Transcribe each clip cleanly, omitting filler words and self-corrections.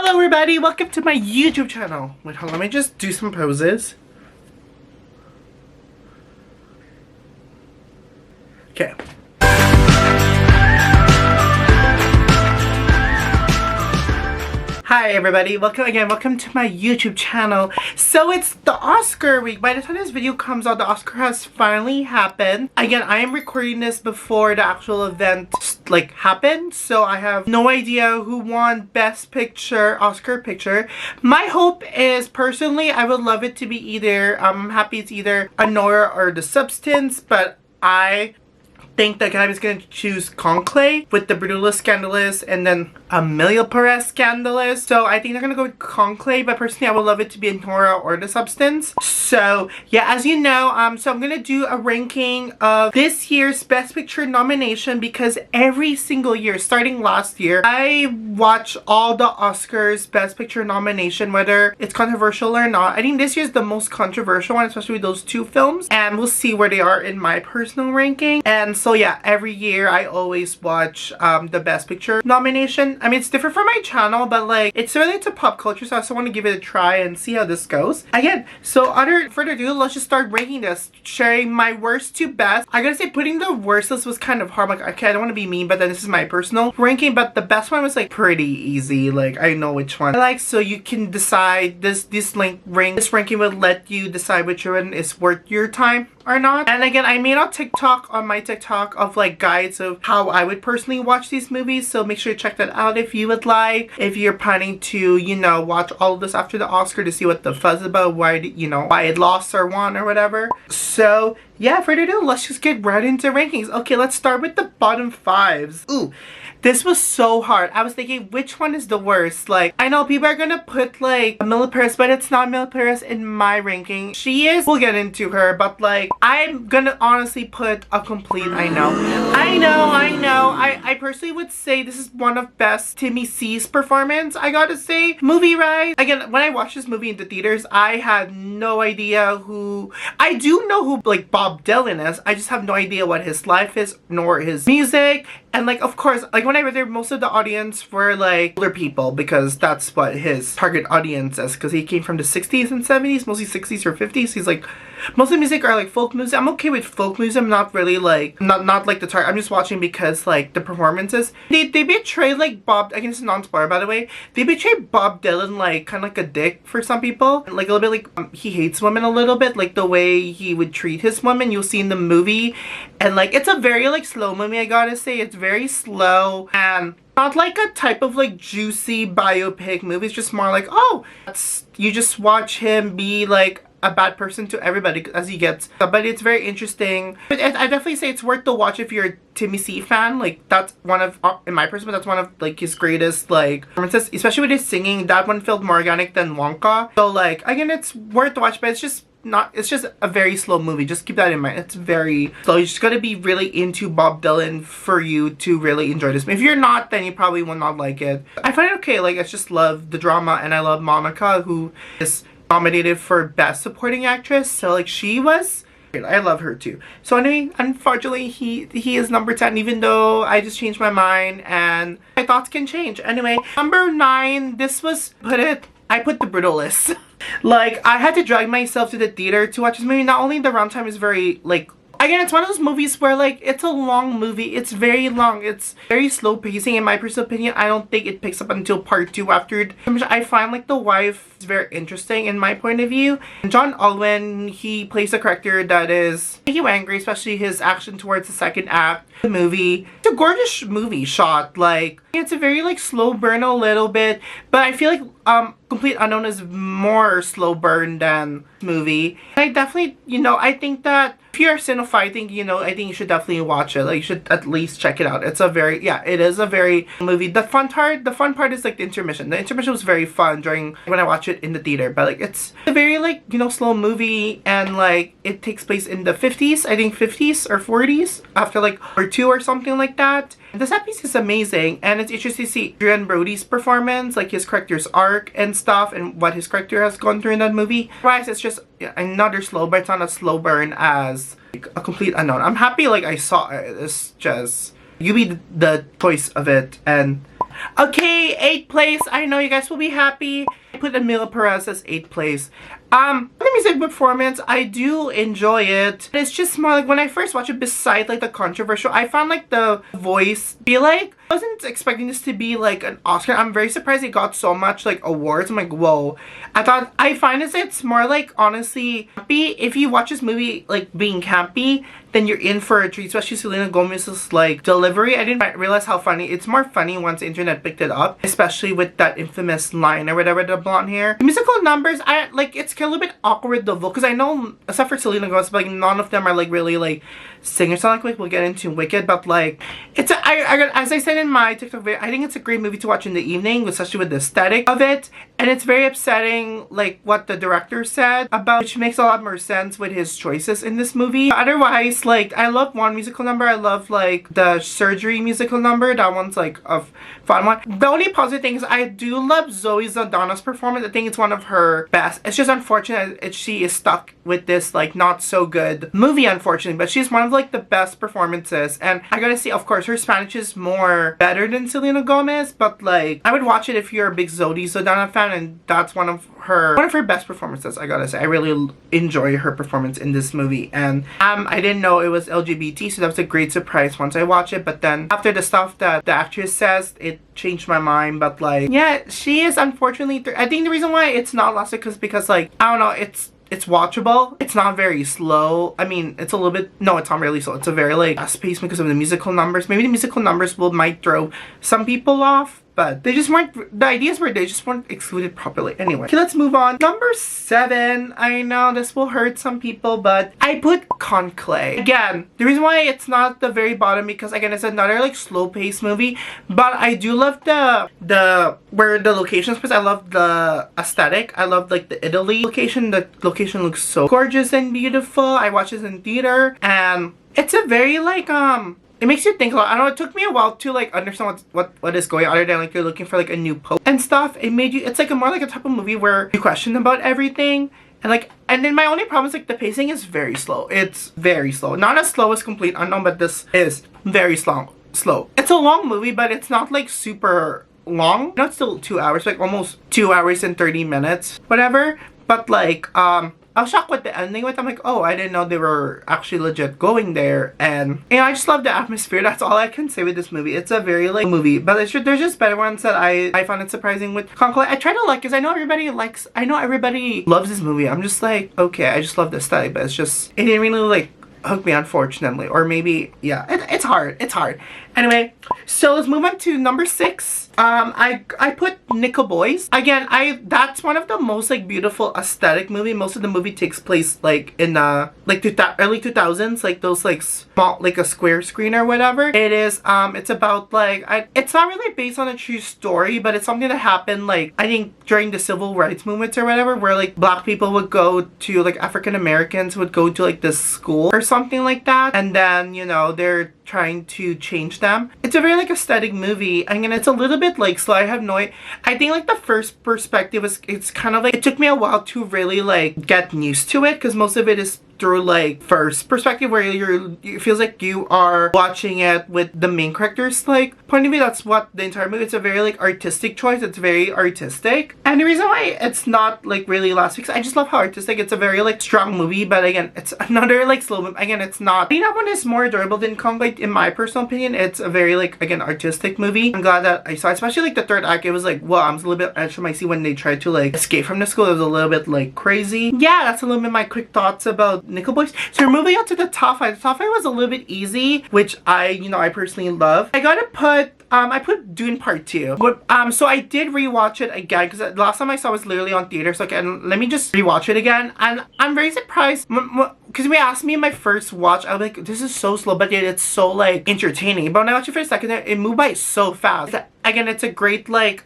Hello everybody, welcome to my YouTube channel. Wait, hold on, let me just do some poses. Okay. Hi everybody, welcome to my YouTube channel. So it's the Oscar week. By the time this video comes out, the Oscar has finally happened. Again, I am recording this before the actual event happened, so I have no idea who won Best Picture, Oscar picture. My hope is, personally, I would love it to be either, I'm happy it's either Anora or The Substance, but I think the Academy is going to choose Conclave with the Brutalist Scandalous and then Amelia Perez Scandalous. So I think they're going to go with Conclave, but personally I would love it to be Anora or The Substance. So yeah, as you know, so I'm going to do a ranking of this year's Best Picture nomination, because every single year, starting last year, I watch all the Oscars Best Picture nomination, whether it's controversial or not. I think this year's the most controversial one, especially with those two films, and we'll see where they are in my personal ranking. And so yeah, every year I always watch the Best Picture nomination. I mean, it's different for my channel, but it's related to pop culture, so I also want to give it a try and see how this goes. Again, so without further ado, let's just start ranking this, sharing my worst to best. I gotta say, putting the worst list was kind of hard. Okay, I don't want to be mean, but then this is my personal ranking, but the best one was pretty easy. I know which one I like, so you can decide. This ranking will let you decide which one is worth your time or not. And again, I made a TikTok on my TikTok of guides of how I would personally watch these movies, so make sure to check that out if you would like. If you're planning to, watch all of this after the Oscar to see what the fuzz about, why it lost or won or whatever. So yeah, further ado, let's just get right into rankings. Okay, let's start with the bottom fives. Ooh, this was so hard. I was thinking, which one is the worst? I know people are gonna put Amelia Perez, but it's not Amelia Perez in my ranking. She is, we'll get into her, but I'm gonna honestly put a complete, I personally would say this is one of best Timmy C's performance, I gotta say. Movie Ride. Again, when I watched this movie in the theaters, I had no idea who, I do know who Bob Dylan is, I just have no idea what his life is, nor his music. And of course, when I read there, most of the audience were older people, because that's what his target audience is, because he came from the 60s and 70s, mostly 60s or 50s. He's most of the music are folk music. I'm okay with folk music. I'm not really not the target. I'm just watching because the performances. They betray Bob, I guess it's non-spoiler by the way, they betray Bob Dylan kind of a dick for some people. A little bit he hates women a little bit, the way he would treat his women. You'll see in the movie. And it's a very slow movie, I gotta say. It's very slow and not a type of juicy biopic movie. It's just more oh, you just watch him be a bad person to everybody as he gets. But it's very interesting. But I definitely say it's worth the watch if you're a Timmy C fan. That's one of, in my personal, that's one of his greatest performances, especially with his singing. That one felt more organic than Wonka. So again, it's worth the watch, but it's just a very slow movie. Just keep that in mind. It's very slow. You just gotta be really into Bob Dylan for you to really enjoy this. If you're not, then you probably will not like it. I find it okay. I just love the drama, and I love Monica, who is nominated for Best Supporting Actress. So she was, I love her too. So anyway, unfortunately he is number 10, even though I just changed my mind and my thoughts can change. Anyway, number 9, this was, I put The Brutalist. I had to drag myself to the theater to watch this movie. Not only the runtime is very again, it's one of those movies where it's a long movie. It's very long. It's very slow pacing. In my personal opinion, I don't think it picks up until part 2 after it. I find the wife is very interesting in my point of view. And John Alwyn, he plays a character that is making you angry, especially his action towards the second act of the movie. It's a gorgeous movie shot. It's a very slow burn a little bit, but I feel Complete Unknown is more slow burn than movie. I definitely, I think that if you're a cinephile, I think you should definitely watch it. You should at least check it out. It's a very, it is a very movie. The fun part is the intermission. The intermission was very fun during when I watched it in the theater, but it's a very slow movie, and it takes place in the 50s, I think 50s or 40s, after or 2 or something like that. The set piece is amazing, and it's interesting to see Adrian Brody's performance, his character's arc and stuff, and what his character has gone through in that movie. Otherwise, it's just another slow, but it's not a slow burn as A Complete Unknown. I'm happy I saw it. It's just, you be the choice of it, and Okay, 8th place. I know you guys will be happy. I put Emilia Perez as 8th place. The music performance, I do enjoy it. It's just more like when I first watched it, besides like the controversial, I found like the voice be like, I wasn't expecting this to be like an Oscar. I'm very surprised it got so much like awards. I'm like, whoa. I find it's more like honestly campy. If you watch this movie like being campy, then you're in for a treat, especially Selena Gomez's like delivery. I didn't realize how funny. It's more funny once the internet picked it up, especially with that infamous line or whatever, the blonde hair. The musical numbers, I like, it's a little bit awkward though, because I know except for Selena Gomez, like none of them are like really like singers. Like we'll get into Wicked, but like it's as I said in my TikTok video, I think it's a great movie to watch in the evening, especially with the aesthetic of it. And it's very upsetting like what the director said about, which makes a lot more sense with his choices in this movie. Otherwise, like I love one musical number. I love like the surgery musical number. That one's like a fun one. The only positive thing is I do love Zoe Saldana's performance. I think it's one of her best. It's just unfortunate she is stuck with this like not so good movie, unfortunately, but she's one of like the best performances. And I gotta say, of course, her Spanish is more better than Selena Gomez, but like I would watch it if you're a big Zoe Saldana fan, and that's one of her best performances. I gotta say, I really enjoy her performance in this movie. And I didn't know it was LGBT, so that was a great surprise once I watched it. But then after the stuff that the actress says, it changed my mind. But like, yeah, she is unfortunately I think the reason why it's not lost is because like, I don't know, it's watchable. It's not very slow. I mean, it's a little bit, no, it's not really slow. It's a very like fast-paced because of the musical numbers. Maybe the musical numbers might throw some people off, but they just weren't, the ideas were, they just weren't excluded properly. Anyway, okay, let's move on. Number 7. I know this will hurt some people, but I put Conclave. Again, the reason why it's not the very bottom, because again, it's another like slow-paced movie, but I do love where the location is, because I love the aesthetic. I love like the Italy location. The location looks so gorgeous and beautiful. I watched this in theater, and it's a very like it makes you think a lot. I know it took me a while to like understand what is going on, other than like you're looking for like a new pope and stuff. It made you, it's like more like a type of movie where you question about everything. And like, and then my only problem is like the pacing is very slow. It's very slow. Not as slow as Complete Unknown, but this is very slow. It's a long movie, but it's not like super long. No, it's still 2 hours, like almost 2 hours and 30 minutes, whatever. But like, I was shocked with the ending. I'm like, oh, I didn't know they were actually legit going there. And you know, I just love the atmosphere. That's all I can say with this movie. It's a very like movie, but there's just better ones that I found it surprising with Conclave. I try to like, because I know everybody loves this movie. I'm just like, okay, I just love the aesthetic, but it's just, it didn't really like hook me, unfortunately. Or maybe, yeah, it's hard. Anyway, so let's move on to number 6. I put Nickel Boys. Again, that's one of the most like beautiful aesthetic movie. Most of the movie takes place like in like early 2000s, like those like small, like a square screen or whatever. It is it's about like, it's not really based on a true story, but it's something that happened like I think during the civil rights movement or whatever, where like black people would go to, like African Americans would go to like this school or something like that, and then you know they're trying to change them. It's a very like aesthetic movie. I mean, it's a little bit like slow. I think like the first perspective was, it's kind of like, it took me a while to really like get used to it, because most of it is through like first perspective, where it feels like you are watching it with the main character's like point of view. That's what the entire movie, it's a very like artistic choice. It's very artistic, and the reason why it's not like really last week's, I just love how artistic. It's a very like strong movie, but again, it's another like slow movie. Again, it's not, I think that one is more adorable than Conclave in my personal opinion. It's a very like, again, artistic movie. I'm glad that I saw it, especially like the third act. It was like, wow, I'm a little bit edge on my seat when they tried to like escape from the school. It was a little bit like crazy. Yeah, that's a little bit my quick thoughts about Nickel Boys. So we're moving on to the top 5. The top 5 was a little bit easy, which I personally love. I gotta put I put Dune Part 2. But so I did rewatch it again, because the last time I saw it was literally on theater. So again, let me just rewatch it again. And I'm very surprised, because when you asked me in my first watch, I was like, this is so slow, but yet it's so like entertaining. But when I watched it for a second, it moved by so fast. Again, it's a great like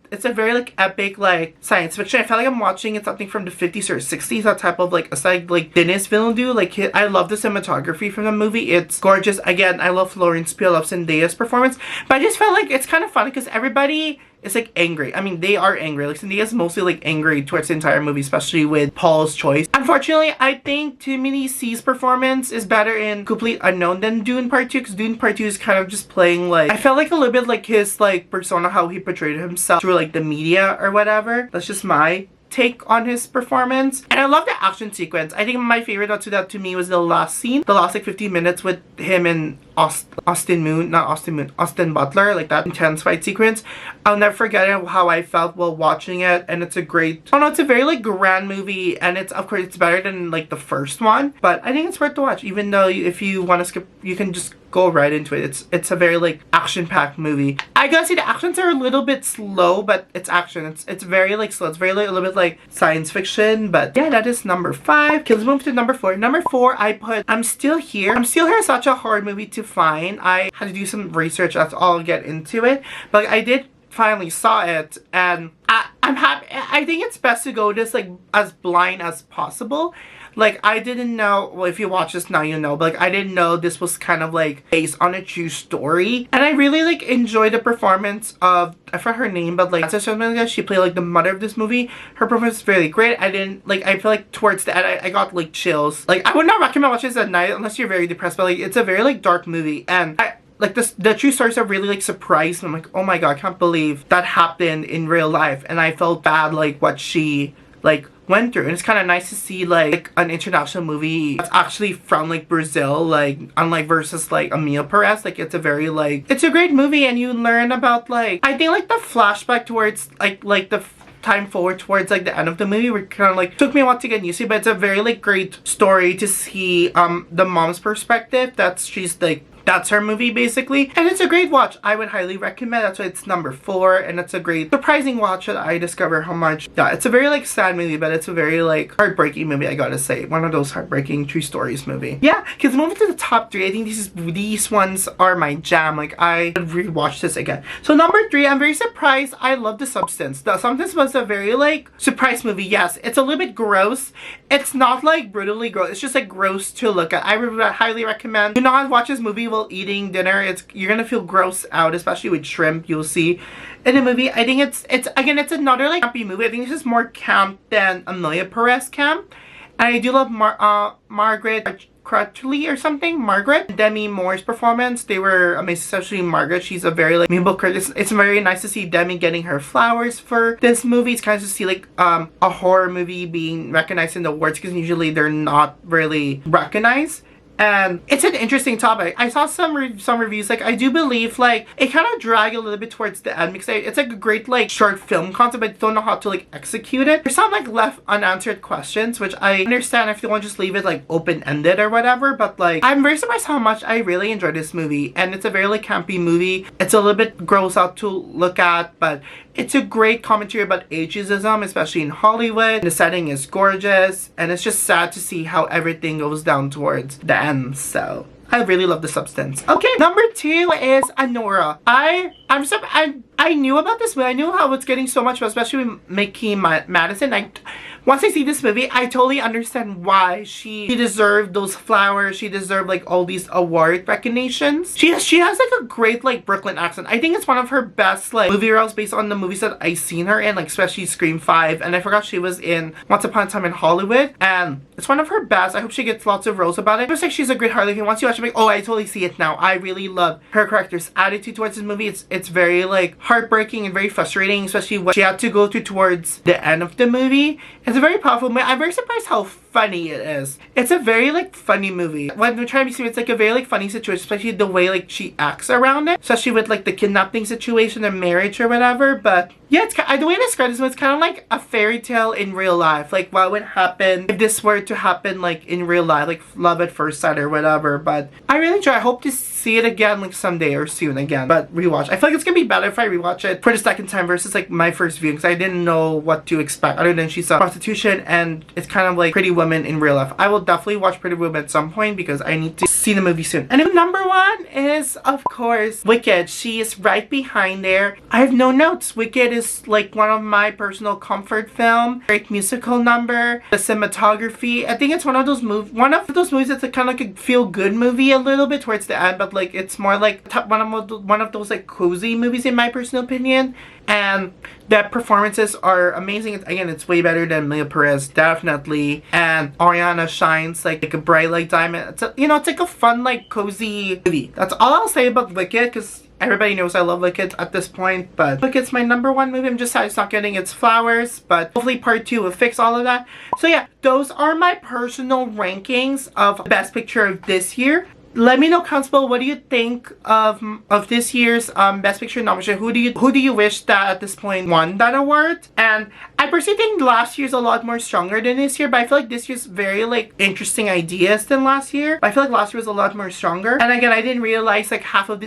it's a very like epic like science fiction. I felt like I'm watching something from the 50s or 60s, that type of like aesthetic like Denis Villeneuve. Like I love the cinematography from the movie. It's gorgeous. Again, I love Florence Pugh, I love Zendaya's performance, but I just felt like it's kind of funny because everybody is like angry. I mean, they are angry. Like Zendaya is mostly like angry towards the entire movie, especially with Paul's choice. Unfortunately, I think Timothy C's performance is better in Complete Unknown than Dune Part 2, because Dune Part 2 is kind of just playing like, I felt like a little bit like his like persona, how he portrayed himself through like the media or whatever. That's just my take on his performance. And I love the action sequence. I think my favorite that stood out to me was the last scene, the last like 15 minutes with him and Austin Butler, like that intense fight sequence. I'll never forget it, how I felt while watching it. And it's a great, I don't know, it's a very like grand movie, and it's, of course, it's better than like the first one, but I think it's worth to watch. Even though if you want to skip, you can just go right into it. It's a very like action-packed movie. I gotta say the actions are a little bit slow, but it's action. It's very like slow. It's very like a little bit like science fiction. But yeah, that is number 5. Okay, let's move to number 4. Number 4, I put I'm Still Here. I'm Still Here is such a hard movie to find. I had to do some research. That's all. I'll get into it. But I did finally saw it, and I'm happy. I think it's best to go just like as blind as possible. Like, I didn't know, well, if you watch this now, you know, but like, I didn't know this was kind of like based on a true story. And I really like enjoyed the performance of, I forgot her name, but like, she played like the mother of this movie. Her performance was really great. I feel like towards the end, I got like chills. Like, I would not recommend watching this at night unless you're very depressed, but like, it's a very like dark movie. And like the true stories have really like surprised me. I'm like, oh my god, I can't believe that happened in real life. And I felt bad like what she like went through. And it's kind of nice to see like an international movie that's actually from like Brazil, like unlike versus like Emil Perez. Like it's a very like, it's a great movie, and you learn about like, I think like the flashback towards like the time forward towards like the end of the movie were kind of like, took me a while to get used to, but it's a very like great story to see the mom's perspective. That's her movie basically, and it's a great watch. I would highly recommend. That's why it's number 4, and it's a great surprising watch that I discover how much, yeah, it's a very like sad movie, but it's a very like heartbreaking movie, I gotta say. One of those heartbreaking true stories movie. Yeah, because moving to the top 3, I think these ones are my jam. Like, I would rewatch this again. So number 3, I'm very surprised. I love The Substance. The Substance was a very like surprise movie. Yes, it's a little bit gross. It's not like brutally gross. It's just like gross to look at. I would highly recommend. Do not watch this movie while eating dinner. You're gonna feel gross out, especially with shrimp. You'll see in the movie. I think it's again, it's another like campy movie. I think this is more camp than Amelia Perez camp. And I do love Margaret Crutchley or something. Margaret. Demi Moore's performance. They were amazing, especially Margaret. She's a very like mean book. It's very nice to see Demi getting her flowers for this movie. It's kind of to see like a horror movie being recognized in the awards, because usually they're not really recognized. And it's an interesting topic. I saw some reviews, like I do believe like it kind of dragged a little bit towards the end, because it's like a great like short film concept, but I don't know how to like execute it. There's some like left unanswered questions, which I understand if you want to just leave it like open-ended or whatever, but like I'm very surprised how much I really enjoyed this movie. And it's a very like campy movie. It's a little bit gross out to look at, but it's a great commentary about ageism, especially in Hollywood. The setting is gorgeous, and it's just sad to see how everything goes down towards the end. So I really love The Substance. Okay, number 2 is Anora. I knew about this movie. I knew how it's getting so much, especially with Mickey Madison. Once I see this movie, I totally understand why she deserved those flowers. She deserved like all these award recognitions. She has like a great like Brooklyn accent. I think it's one of her best like movie roles based on the movies that I've seen her in, like especially Scream 5. And I forgot she was in Once Upon a Time in Hollywood, and it's one of her best. I hope she gets lots of roles about it. Just like she's a great Harley Quinn. Once you watch it, I'm like, oh, I totally see it now. I really love her character's attitude towards this movie. It's very like heartbreaking and very frustrating, especially what she had to go through towards the end of the movie. It's a very powerful movie. I'm very surprised how funny it is. It's a very like funny movie. When we're trying to be serious, it's like a very like funny situation, especially the way like she acts around it, especially with like the kidnapping situation and marriage or whatever. But yeah, it's the way I describe this one, it's kind of like a fairy tale in real life. Like what would happen if this were to happen like in real life, like love at first sight or whatever. But I really enjoy it. I hope to see it again like someday or soon again, but rewatch. I feel like it's gonna be better if I rewatch it for the second time versus like my first viewing, because I didn't know what to expect other than she's a prostitution and it's kind of like Pretty Woman in real life. I will definitely watch Pretty Woman at some point because I need to see the movie soon. And then number 1 is of course Wicked. She is right behind there. I have no notes. Wicked is like one of my personal comfort film. Great musical number. The cinematography. I think it's one of those movies that's kind of like a feel good movie a little bit towards the end, but Like, it's more like one of those like cozy movies in my personal opinion. And the performances are amazing. Again, it's way better than Mia Perez, definitely. And Ariana shines like a bright like diamond. It's it's like a fun like cozy movie. That's all I'll say about Wicked, because everybody knows I love Wicked at this point. But Wicked's my #1 movie. I'm just sad it's not getting its flowers, but hopefully part 2 will fix all of that. So yeah, those are my personal rankings of Best Picture of this year. Let me know, comments below, what do you think of this year's Best Picture nomination? Who do you wish that at this point won that award? And I personally think last year's a lot more stronger than this year, but I feel like this year's very like interesting ideas than last year. I feel like last year was a lot more stronger. And again, I didn't realize like half of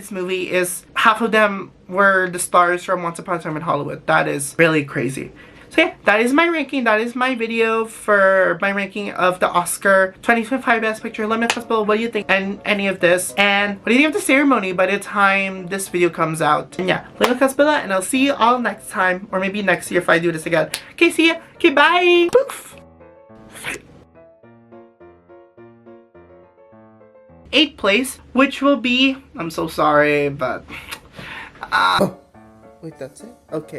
them were the stars from Once Upon a Time in Hollywood. That is really crazy. So yeah, that is my ranking. That is my video for my ranking of the Oscar 2025 Best Picture. Let me know below what do you think and any of this, and what do you think of the ceremony by the time this video comes out. And yeah, let me know below, and I'll see you all next time, or maybe next year if I do this again. Okay, see ya. Okay, bye. Poof. 8th place, which will be, I'm so sorry, but oh, wait, that's it? Okay.